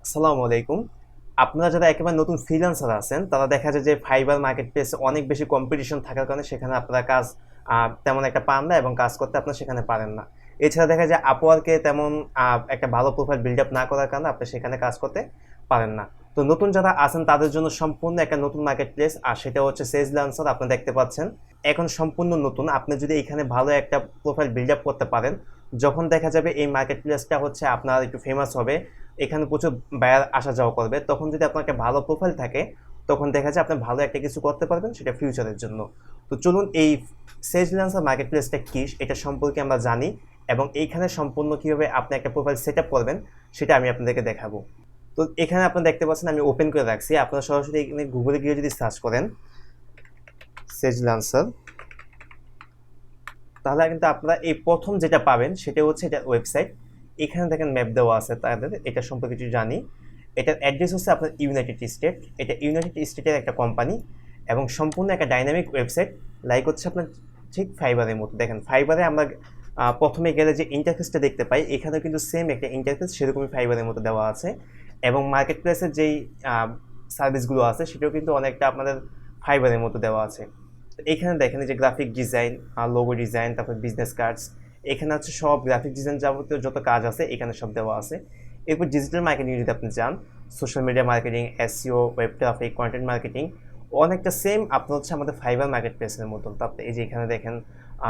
আসসালামু আলাইকুম। আপনারা যারা একেবারে নতুন ফ্রিল্যান্সার আছেন, তারা দেখা যায় যে ফাইবার মার্কেট প্লেসে অনেক বেশি কম্পিটিশন থাকার কারণে সেখানে আপনারা কাজ তেমন একটা পান না এবং কাজ করতে আপনারা সেখানে পারেন না। এছাড়া দেখা যায় আপওয়ার্কে তেমন একটা ভালো প্রোফাইল বিল্ড আপ না করার কারণে আপনি সেখানে কাজ করতে পারেন না। তো নতুন যারা আছেন তাদের জন্য সম্পূর্ণ একটা নতুন মার্কেট প্লেস, আর সেটা হচ্ছে সেজল্যান্সার। আপনারা দেখতে পাচ্ছেন এখন সম্পূর্ণ নতুন। আপনি যদি এখানে ভালো একটা প্রোফাইল বিল্ড আপ করতে পারেন, যখন দেখা যাবে এই মার্কেট প্লেসটা হচ্ছে আপনার একটু ফেমাস হবে, এখানে প্রচুর বায়ার আসা যাওয়া করবে, তখন যদি আপনার একটা ভালো প্রোফাইল থাকে, তখন দেখা যায় আপনি ভালো একটা কিছু করতে পারবেন সেটা ফিউচারের জন্য। তো চলুন এই সেজল্যান্সার মার্কেট প্লেসটা কি এটা সম্পর্কে আমরা জানি, এবং এইখানে সম্পূর্ণ কীভাবে আপনি একটা প্রোফাইল সেট আপ করবেন সেটা আমি আপনাদেরকে দেখাবো। তো এখানে আপনারা দেখতে পাচ্ছেন আমি ওপেন করে রাখছি। আপনারা সরাসরি এখানে গুগলে গিয়ে যদি সার্চ করেন সেজল্যান্সার, তাহলে কিন্তু আপনারা এই প্রথম যেটা পাবেন সেটা হচ্ছে এটা ওয়েবসাইট। এখানে দেখেন ম্যাপ দেওয়া আছে তাদের, এটা সম্পর্কে কিছু জানি। এটার অ্যাড্রেস হচ্ছে আপনার ইউনাইটেড স্টেট। এটা ইউনাইটেড স্টেটের একটা কোম্পানি এবং সম্পূর্ণ একটা ডাইনামিক ওয়েবসাইট, লাইক হচ্ছে আপনার ঠিক ফাইবারের মতো। দেখেন ফাইবারে আমরা প্রথমে গেলে যে ইন্টারফেসটা দেখতে পাই, এখানেও কিন্তু সেম একটা ইন্টারফেস সেরকমই ফাইবারের মতো দেওয়া আছে, এবং মার্কেট প্লেসের যেই সার্ভিসগুলো আছে সেটাও কিন্তু অনেকটা আপনাদের ফাইবারের মতো দেওয়া আছে। এখানে দেখেন যে গ্রাফিক ডিজাইন, লোগো ডিজাইন, তারপর বিজনেস কার্ডস, এখানে হচ্ছে সব গ্রাফিক ডিজাইন যাবতীয় যত কাজ আছে এখানে সব দেওয়া আছে। এরপর ডিজিটাল মার্কেটিং যদি আপনি চান, social media marketing, SEO, web traffic, content marketing, অনেকটা সেম আপনার হচ্ছে আমাদের ফাইবার মার্কেট প্লেসের মতন। তারপরে এই যে এখানে দেখেন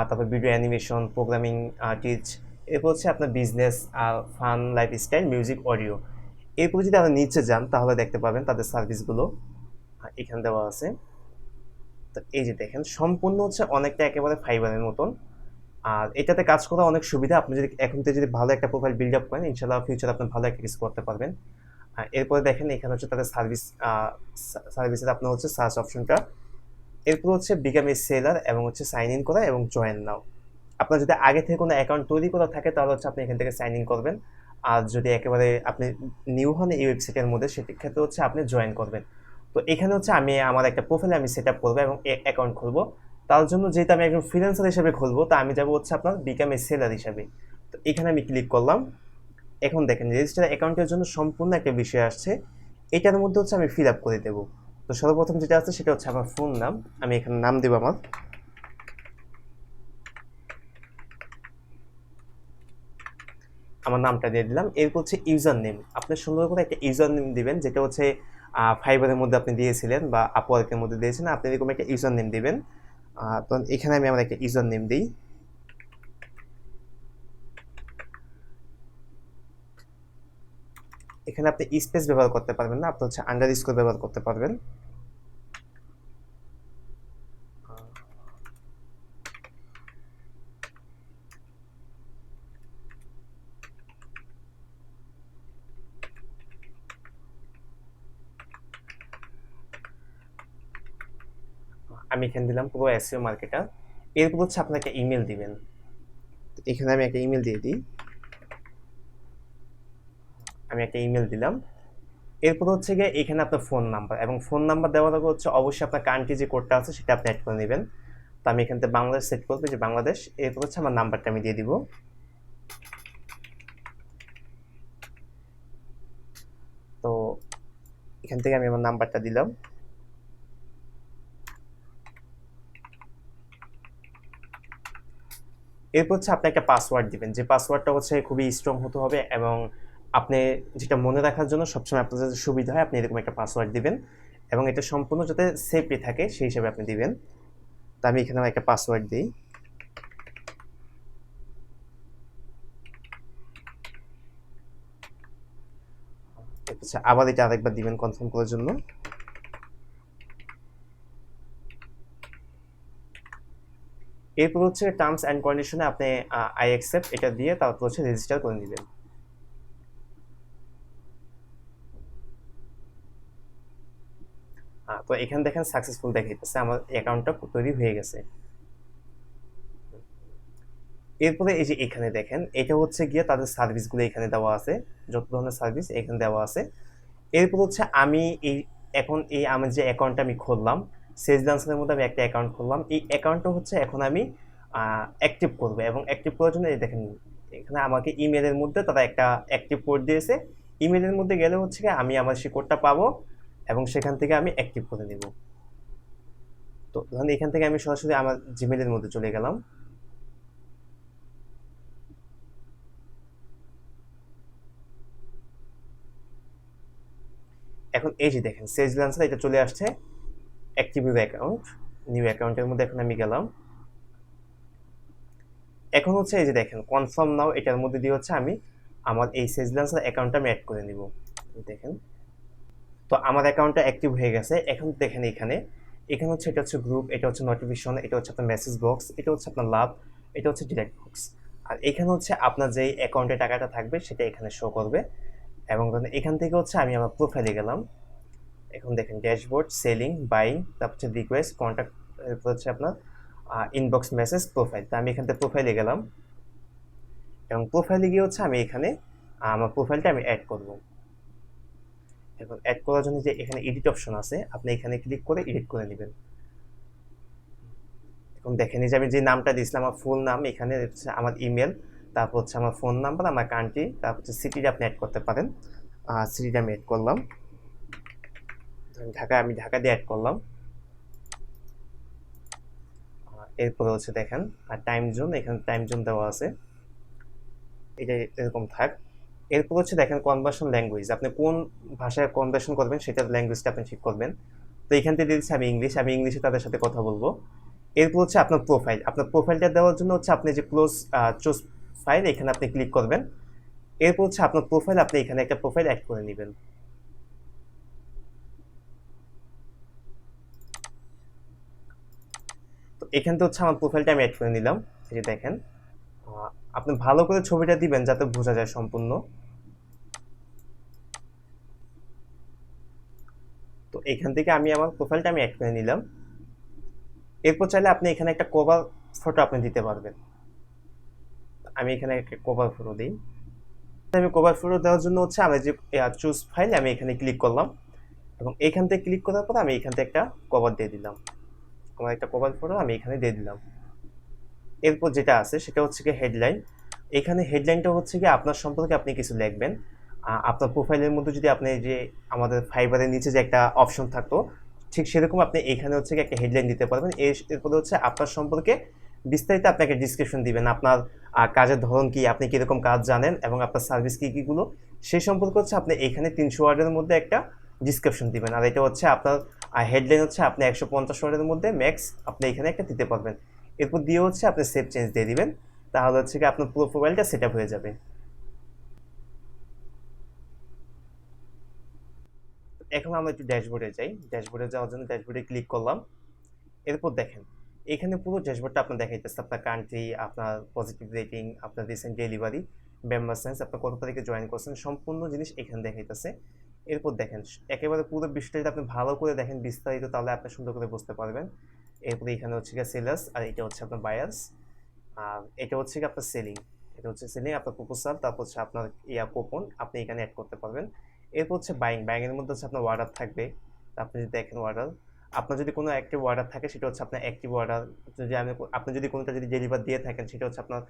তারপর ভিডিও অ্যানিমেশন, প্রোগ্রামিং, টিচ, এরপর হচ্ছে আপনার business, fun, lifestyle, music, audio. এরপর যদি আপনি নিচে যান তাহলে দেখতে পাবেন তাদের সার্ভিসগুলো এখানে দেওয়া আছে। তো এই যে দেখেন সম্পূর্ণ হচ্ছে অনেকটা একেবারে ফাইবারের মতন। আর এটাতে কাজ করা অনেক সুবিধা। আপনি যদি এখন থেকে যদি ভালো একটা প্রোফাইল বিল্ড আপ করেন, ইনশাল্লাহ ফিউচারে আপনি ভালো একটা কিছু করতে পারবেন। এরপরে দেখেন এখানে হচ্ছে তাদের সার্ভিসের আপনার হচ্ছে সার্চ অপশনটা। এরপর হচ্ছে বিকাম এ সেলার এবং হচ্ছে সাইন ইন করা এবং জয়েন নাও। আপনার যদি আগে থেকে কোনো অ্যাকাউন্ট তৈরি করা থাকে তাহলে হচ্ছে আপনি এখান থেকে সাইন ইন করবেন। আর যদি একেবারে আপনি নিউ হন এই ওয়েবসাইটের মধ্যে, সেক্ষেত্রে হচ্ছে আপনি জয়েন করবেন। তো এখানে হচ্ছে আমি আমার একটা প্রোফাইল আমি সেট আপ করবো এবং অ্যাকাউন্ট খুলবো। তার জন্য যেহেতু আমি একজন ফ্রিল্যান্সার হিসেবে খুলবো, তা আমি যাবো হচ্ছে আপনার বিকাম এ সেলার হিসাবে। তো এখানে আমি ক্লিক করলাম। এখন দেখেন রেজিস্টার অ্যাকাউন্টের জন্য সম্পূর্ণ একটা বিষয় আসছে, এটার মধ্যে হচ্ছে আমি ফিল আপ করে দেবো। তো সর্বপ্রথম যেটা আছে সেটা হচ্ছে আমার ফোন নাম। আমি এখানে নাম দেবো আমার নামটা দিয়ে দিলাম। এরপর হচ্ছে ইউজার নেম, আপনি সুন্দর করে একটা ইউজার নেম দিবেন, যেটা হচ্ছে ফাইবারের মধ্যে আপনি দিয়েছিলেন বা আপওয়ার্কের মধ্যে দিয়েছেন, আপনি এরকম একটা ইউজার নেম দিবেন। তো এখানে আমি আমার একটা ইউজার নেম দিই। এখানে আপনি স্পেস ব্যবহার করতে পারবেন না, আপনি হচ্ছে আন্ডার স্কোর ব্যবহার করতে পারবেন। আমি এখানে দিলাম পুরো এসইও মার্কেটার। এরপর হচ্ছে আপনি একটা ইমেল দিবেন। এখানে আমি একটা ইমেল দিয়ে দিই। আমি একটা ইমেল দিলাম। এরপর হচ্ছে গিয়ে এখানে আপনার ফোন নাম্বার, এবং ফোন নাম্বার দেওয়ার আগে হচ্ছে অবশ্যই আপনার কান্ট্রি যে কোডটা আছে সেটা আপনি অ্যাড করে নেবেন। তো আমি এখান থেকে বাংলাদেশ সেট করবো, যে বাংলাদেশ। এরপর হচ্ছে আমার নাম্বারটা আমি দিয়ে দিব। তো এখান থেকে আমি আমার নাম্বারটা দিলাম। এরপর হচ্ছে আপনি একটা পাসওয়ার্ড দিবেন, যে পাসওয়ার্ডটা হচ্ছে খুবই স্ট্রং হতে হবে, এবং আপনি যেটা মনে রাখার জন্য সবসময় আপনার যাতে সুবিধা হয় আপনি এরকম একটা পাসওয়ার্ড দিবেন, এবং এটা সম্পূর্ণ যাতে সেফটি থাকে সেই হিসাবে আপনি দিবেন। তো আমি এখানে আমার একটা পাসওয়ার্ড দিই। আচ্ছা, আবার এটা আরেকবার দিবেন কনফার্ম করার জন্য। এরপর হচ্ছে টার্মস অ্যান্ড কন্ডিশনে আপনি আই অ্যাকসেপ্ট এটা দিয়ে তারপর হচ্ছে রেজিস্টার করে নেবেন। তো এখানে দেখেন সাকসেসফুল দেখাইতেছে, আমার অ্যাকাউন্টটা তৈরি হয়ে গেছে। এরপরে এই যে এখানে দেখেন এটা হচ্ছে গিয়ে তাদের সার্ভিসগুলো এখানে দেওয়া আছে, যত ধরনের সার্ভিস এখানে দেওয়া আছে। এরপর হচ্ছে আমি এই এখন এই আমার যে অ্যাকাউন্টটা আমি খুললাম, সেজলান্সের মধ্যে আমি একটা অ্যাকাউন্ট খুললাম, এই অ্যাকাউন্টটা হচ্ছে এখন আমি অ্যাক্টিভ করবো, এবং অ্যাক্টিভ করার জন্য এই দেখেন এখানে আমাকে ইমেলের মধ্যে তারা একটা অ্যাক্টিভ কোড দিয়েছে। ইমেলের মধ্যে গেলে হচ্ছে কি আমি আমার সেই কোডটা পাবো এবং সেখান থেকে আমি অ্যাক্টিভ করে নেব। তো ধরুন এখান থেকে আমি সরাসরি আমার জিমেলের মধ্যে চলে গেলাম। এখন এই যে দেখেন সেজল্যান্সার এটা চলে আসছে অ্যাক্টিভ অ্যাকাউন্ট, নিউ অ্যাকাউন্টের মধ্যে এখন আমি গেলাম। এখন হচ্ছে এই যে দেখেন কনফার্ম নাও, এটার মধ্যে দিয়ে হচ্ছে আমি আমার এই সেজল্যান্সার অ্যাকাউন্টটা আমি অ্যাড করে নিব। দেখেন তো আমার অ্যাকাউন্টটা অ্যাক্টিভ হয়ে গেছে। এখন দেখেন এখানে এখানে হচ্ছে এটা হচ্ছে গ্রুপ, এটা হচ্ছে নোটিফিকেশন, এটা হচ্ছে আপনার মেসেজ বক্স, এটা হচ্ছে আপনার লাভ, এটা হচ্ছে ডিরেক্ট বক্স। আর এখানে হচ্ছে আপনার যেই অ্যাকাউন্টে টাকাটা থাকবে সেটা এখানে শো করবে। এবং এখান থেকে হচ্ছে আমি আমার প্রোফাইলে গেলাম। এখন দেখেন ড্যাশবোর্ড, সেলিং, বাইং, তারপর হচ্ছে রিকোয়েস্ট, কন্ট্যাক্ট, এরপর হচ্ছে আপনার ইনবক্স, মেসেজ, প্রোফাইল। তো আমি এখান থেকে প্রোফাইলে গেলাম এবং প্রোফাইলে গিয়ে হচ্ছে আমি এখানে আমার প্রোফাইলটা আমি অ্যাড করব। এখন অ্যাড করার জন্য যে এখানে এডিট অপশন আছে, আপনি এখানে ক্লিক করে এডিট করে নেবেন। এখন দেখেন এই যে আমি যে নামটা দিয়েছিলাম আমার ফুল নাম, এখানে হচ্ছে আমার ইমেল, তারপর হচ্ছে আমার ফোন নাম্বার, আমার কান্ট্রি, তারপর হচ্ছে সিটিটা আপনি অ্যাড করতে পারেন। সিটিটা আমি অ্যাড করলাম, ঢাকা, আমি ঢাকা দিয়ে অ্যাড করলাম। এরপরে হচ্ছে দেখেন আর টাইম জোন, এখানে টাইম জোন দেওয়া আছে, এটা এরকম থাক। এরপর হচ্ছে দেখেন কনভার্সন ল্যাঙ্গুয়েজ, আপনি কোন ভাষায় কনভার্সন করবেন সেটার ল্যাঙ্গুয়েজটা আপনি ঠিক করবেন। তো এখান থেকে দিচ্ছি আমি ইংলিশ, আমি ইংলিশে তাদের সাথে কথা বলবো। এরপর হচ্ছে আপনার প্রোফাইল, আপনার প্রোফাইলটা দেওয়ার জন্য হচ্ছে আপনি যে চুজ ফাইল, এখানে আপনি ক্লিক করবেন। এরপর হচ্ছে আপনার প্রোফাইল, আপনি এখানে একটা প্রোফাইল অ্যাড করে নেবেন। তো এখান থেকে হচ্ছে আমার প্রোফাইলটা আমি অ্যাড করে নিলাম। এই যে দেখেন আপনি ভালো করে ছবিটা দিবেন যাতে বোঝা যায় সম্পূর্ণ। তো এখান থেকে আমি আমার প্রোফাইলটা আমি অ্যাড করে নিলাম। এরপর চাইলে আপনি এখানে একটা কভার ফটো আপনি দিতে পারবেন। আমি এখানে একটা কভার ফটো দিই। আমি কভার ফটো দেওয়ার জন্য হচ্ছে আমি যে চুজ ফাইল, আমি এখানে ক্লিক করলাম এবং এখান থেকে ক্লিক করার পর আমি এখান থেকে একটা কভার দিয়ে দিলাম। আমার একটা কভার ফটো আমি এখানে দিয়ে দিলাম। এরপর যেটা আছে সেটা হচ্ছে কি হেডলাইন। এখানে হেডলাইনটা হচ্ছে কি আপনার সম্পর্কে আপনি কিছু লিখবেন। আপনার প্রোফাইলের মধ্যে যদি আপনি যে আমাদের ফাইবারের নিচে যে একটা অপশন থাকতো, ঠিক সেরকম আপনি এখানে হচ্ছে কি একটা হেডলাইন দিতে পারবেন। এরপরে হচ্ছে আপনার সম্পর্কে বিস্তারিত আপনাকে ডিসক্রিপশন দিবেন, আপনার কাজের ধরন কি, আপনি কীরকম কাজ জানেন এবং আপনার সার্ভিস কী কীগুলো, সেই সম্পর্কে হচ্ছে আপনি এখানে 300 ওয়ার্ডের মধ্যে একটা ডিসক্রিপশন দিবেন। আর এটা হচ্ছে আপনার হেডলাইন হচ্ছে আপনি 150 ওয়ার্ডের মধ্যে ম্যাক্স আপনি এখানে একটা দিতে পারবেন। এরপর দিয়ে হচ্ছে আপনি সেভ চেঞ্জ দিয়ে দিবেন, তাহলে হচ্ছে কি আপনার পুরো প্রোফাইলটা সেট আপ হয়ে যাবে। এখন আমরা একটু ড্যাশবোর্ডে যাই। ড্যাশবোর্ডে যাওয়ার জন্য ড্যাশবোর্ডে ক্লিক করলাম। এরপর দেখেন এখানে পুরো ড্যাশবোর্ডটা আপনার দেখাইতেছে, আপনার কান্ট্রি, আপনার পজিটিভ রেটিং, আপনার রিসেন্ট ডেলিভারি, মেম্বার সাইন্স, আপনার কত তারিখে জয়েন করছেন, সম্পূর্ণ জিনিস এখানে দেখাইতেছে। এরপর দেখেন একেবারে পুরো বিষয়টা যদি আপনি ভালো করে দেখেন বিস্তারিত, তাহলে আপনি সুন্দর করে বুঝতে পারবেন। এরপরে এখানে হচ্ছে গিয়ে সেলার্স, আর এটা হচ্ছে আপনার বায়ার্স, আর এটা হচ্ছে কি আপনার সেলিং, এটা হচ্ছে সেলিং, আপনার প্রপোজাল, তারপর হচ্ছে আপনার কুপন আপনি এখানে অ্যাড করতে পারবেন। এরপর হচ্ছে বাইং, বাইংয়ের মধ্যে হচ্ছে আপনার অর্ডার থাকবে। আপনি যদি দেখেন অর্ডার, আপনার যদি কোনো অ্যাক্টিভ অর্ডার থাকে সেটা হচ্ছে আপনার অ্যাক্টিভ অর্ডার। যদি আপনি যদি কোনোটা যদি ডেলিভার দিয়ে থাকেন সেটা হচ্ছে আপনার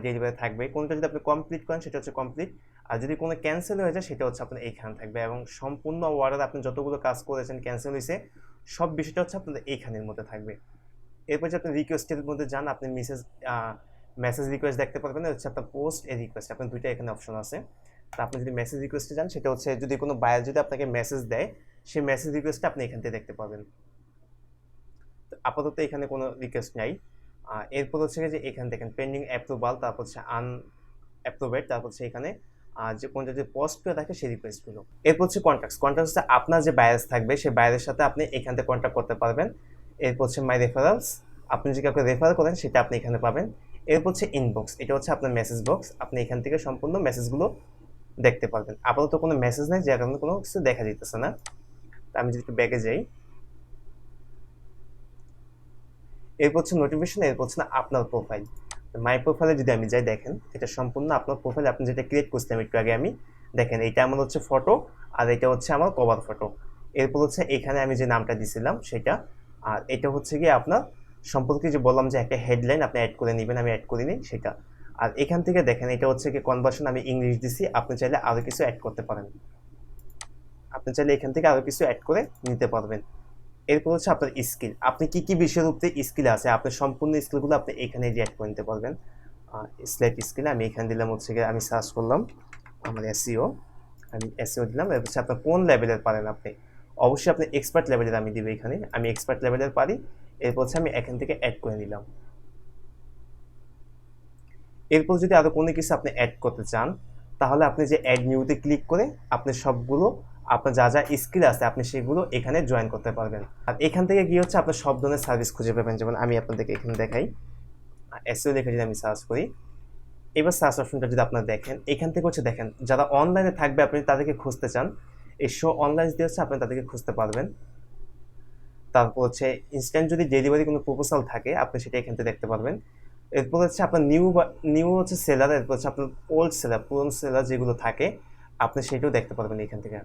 ডেলিভারি থাকবে। কোনোটা যদি আপনি কমপ্লিট করেন সেটা হচ্ছে কমপ্লিট। আর যদি কোনো ক্যান্সেল হয়ে যায় সেটা হচ্ছে আপনার এইখানে থাকবে। এবং সম্পূর্ণ অর্ডার আপনি যতগুলো কাজ করেছেন ক্যান্সেল হয়েছে সব বিষয়টা হচ্ছে আপনাদের এইখানের মধ্যে থাকবে। এরপর যে আপনি রিকোয়েস্টের মধ্যে যান, আপনি মেসেজ রিকোয়েস্ট দেখতে পারবেন, হচ্ছে আপনার পোস্ট এ রিকোয়েস্ট, আপনার দুইটা এখানে অপশন আছে। তো আপনি যদি মেসেজ রিকোয়েস্টে যান সেটা হচ্ছে যদি কোনো বায়ার যদি আপনাকে মেসেজ দেয়, সেই মেসেজ রিকোয়েস্টটা আপনি এখান থেকে দেখতে পাবেন। তো আপাতত এখানে কোনো রিকোয়েস্ট নাই। এরপর হচ্ছে যে এখানে দেখেন পেন্ডিং অ্যাপ্রুভাল, তারপর হচ্ছে আনঅ্যাপ্রুভেড, তারপর হচ্ছে এখানে যে কোনটা যদি পোস্ট করে থাকে সেই রিকোয়েস্টগুলো। এরপর হচ্ছে কন্ট্যাক্টস, কন্ট্যাক্টস হচ্ছে আপনার যে বায়ার্স থাকবে সেই বায়ারের সাথে আপনি এখান থেকে কন্ট্যাক্ট করতে পারবেন। এরপর হচ্ছে মাই রেফারেলস, আপনি যে কাউকে রেফার করেন সেটা আপনি এখানে পাবেন। এরপর হচ্ছে ইনবক্স, এটা হচ্ছে আপনার মেসেজ বক্স, আপনি এখান থেকে সম্পূর্ণ মেসেজগুলো দেখতে পারবেন। আপাতত কোনো মেসেজ নেই, যার কারণে কোনো কিছু দেখা যেতেছে না। আমি যদি একটু ব্যাগে যাই, এরপর হচ্ছে নোটিফিকেশন, এরপর হচ্ছে না আপনার প্রোফাইল। মাই প্রোফাইলে যদি আমি যাই, দেখেন এটা সম্পূর্ণ আপনার প্রোফাইল, আপনি যেটা ক্রিয়েট করছিলাম একটু আগে আমি, দেখেন এটা আমার হচ্ছে ফটো, আর এটা হচ্ছে আমার কভার ফটো। এরপর হচ্ছে এখানে আমি যে নামটা দিয়েছিলাম সেটা, আর এটা হচ্ছে গিয়ে আপনার সম্পর্কে যে বললাম যে একটা হেডলাইন আপনি অ্যাড করে নেবেন, আমি অ্যাড করিনি সেটা। আর এখান থেকে দেখেন এটা হচ্ছে কি কনভার্সন, আমি ইংলিশ দিছি, আপনি চাইলে আরও কিছু অ্যাড করতে পারেন, আপনি চাইলে এখান থেকে আরও কিছু অ্যাড করে নিতে পারবেন। এরপর হচ্ছে আপনার স্কিল, আপনি কি কি বিষয়ের উপরে স্কিল আছে আপনার সম্পূর্ণ স্কিলগুলো আপনি এখানে যে অ্যাড করে নিতে পারবেন। সিলেক্ট স্কিল আমি এখানে দিলাম হচ্ছে গিয়ে, আমি সার্চ করলাম আমার এসইও, আমি এসইও দিলাম। এর হচ্ছে আপনার কোন লেভেলের পারেন আপনি, অবশ্যই আপনি এক্সপার্ট লেভেলের আমি দিব এখানে, আমি এক্সপার্ট লেভেলের পারি। এরপর হচ্ছে আমি এখান থেকে অ্যাড করে নিলাম। এরপর যদি আরও কোনো কিছু আপনি অ্যাড করতে চান তাহলে আপনি যে অ্যাড নিউতে ক্লিক করে আপনি সবগুলো আপনার যা যা স্কিল আছে আপনি সেগুলো এখানে জয়েন করতে পারবেন। আর এখান থেকে গিয়ে হচ্ছে আপনার সব ধরনের সার্ভিস খুঁজে পাবেন। যেমন আমি আপনাদেরকে এখানে দেখাই, এসইও লিখে যদি আমি সার্চ করি, এবার সার্চ অপশনটা যদি আপনারা দেখেন, এখান থেকে হচ্ছে দেখেন যারা অনলাইনে থাকবে আপনি তাদেরকে খুঁজতে চান, এই শো অনলাইন দিয়ে হচ্ছে আপনি তাদেরকে খুঁজতে পারবেন। তারপর হচ্ছে ইনস্ট্যান্ট যদি ডেলিভারি কোনো প্রপোজাল থাকে আপনি সেটা এখান থেকে দেখতে পারবেন। এরপর হচ্ছে আপনার নিউ হচ্ছে সেলার, এরপর হচ্ছে আপনার ওল্ড সেলার, পুরনো সেলার যেগুলো থাকে আপনি সেটাও দেখতে পারবেন এখান থেকে।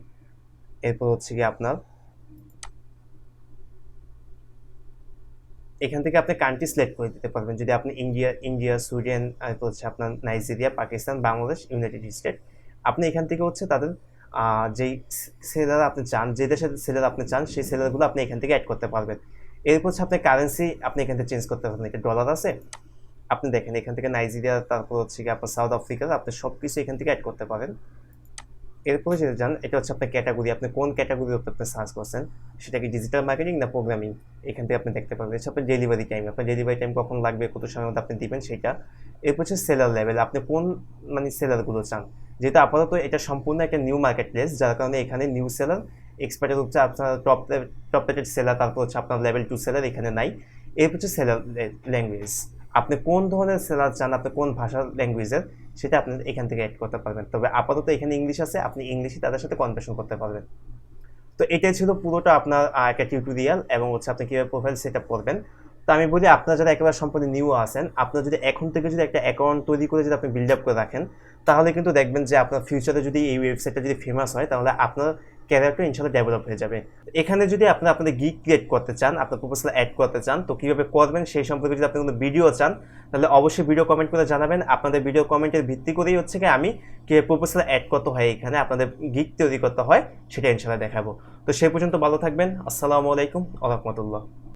এরপর হচ্ছে কি আপনার এখান থেকে আপনি কান্ট্রি সিলেক্ট করে দিতে পারবেন, যদি আপনি ইন্ডিয়া, সুইডেন, এরপর হচ্ছে আপনার Nigeria, Pakistan, Bangladesh, United state, আপনি এখান থেকে হচ্ছে তাদের যেই সেলার আপনি চান, যে দেশের সেলার আপনি চান সেই সেলারগুলো আপনি এখান থেকে অ্যাড করতে পারবেন। এরপর হচ্ছে আপনার কারেন্সি আপনি এখান থেকে চেঞ্জ করতে পারবেন, এটা ডলার আছে, আপনি দেখেন এখান থেকে নাইজেরিয়া, তারপর হচ্ছে কি আপনার সাউথ আফ্রিকা, আপনি সব কিছু এখান থেকে অ্যাড করতে পারেন। এরপরে যেটা যান এটা হচ্ছে আপনার ক্যাটাগরি, আপনি কোন ক্যাটাগরির উপর আপনি সার্চ করছেন, সেটা কি ডিজিটাল মার্কেটিং না প্রোগ্রামিং, এখান থেকে আপনি দেখতে পারবেন। হচ্ছে আপনার ডেলিভারি টাইম, আপনার ডেলিভারি টাইম কখন লাগবে, কত সময়ের মধ্যে আপনি দিবেন সেটা। এরপর হচ্ছে সেলার লেভেল, আপনি কোন মানে সেলারগুলো চান, যেহেতু আপাতত এটা সম্পূর্ণ একটা নিউ মার্কেট প্লেস, যার কারণে এখানে নিউ সেলার, এক্সপার্টের হচ্ছে আপনার টপ রেটেড সেলার, তারপর হচ্ছে আপনার লেভেল 2 সেলার এখানে নাই। এরপর হচ্ছে সেলার ল্যাঙ্গুয়েজ, আপনি কোন ধরনের সেলার চান, আপনি কোন ভাষার ল্যাঙ্গুয়েজের সেটা আপনি এখান থেকে অ্যাড করতে পারবেন। তবে আপাতত এখানে ইংলিশ আছে, আপনি ইংলিশে তাদের সাথে কনভারসেশন করতে পারবেন। তো এটাই ছিল পুরোটা আপনার একটা টিউটোরিয়াল, এবং হচ্ছে আপনি কীভাবে প্রোফাইল সেট আপ করবেন। তো আমি বলি আপনারা যারা একেবারে সম্পূর্ণ নিউ আছেন, আপনারা যদি এখন থেকে যদি একটা অ্যাকাউন্ট তৈরি করে যদি আপনি বিল্ড আপ করে রাখেন তাহলে কিন্তু দেখবেন যে আপনার ফিউচারে যদি এই ওয়েবসাইটটা যদি ফেমাস হয় তাহলে আপনার ক্যারিয়ারটা ইনশাল্লাহ ডেভেলপ হয়ে যাবে। এখানে যদি আপনাদের গিগ ক্রিয়েট করতে চান, আপনার প্রপোজাল অ্যাড করতে চান, তো কীভাবে করবেন সেই সম্পর্কে যদি আপনি কোনো ভিডিও চান তাহলে অবশ্যই ভিডিও কমেন্ট করে জানাবেন। আপনাদের ভিডিও কমেন্টের ভিত্তি করেই হচ্ছে কি আমি কীভাবে প্রপোজাল অ্যাড করতে হয়, এখানে আপনাদের গিগ তৈরি করতে হয় সেটা ইনশাল্লাহ দেখাবো। তো সেই পর্যন্ত ভালো থাকবেন। আসসালামু আলাইকুম ওয়া রাহমাতুল্লাহ।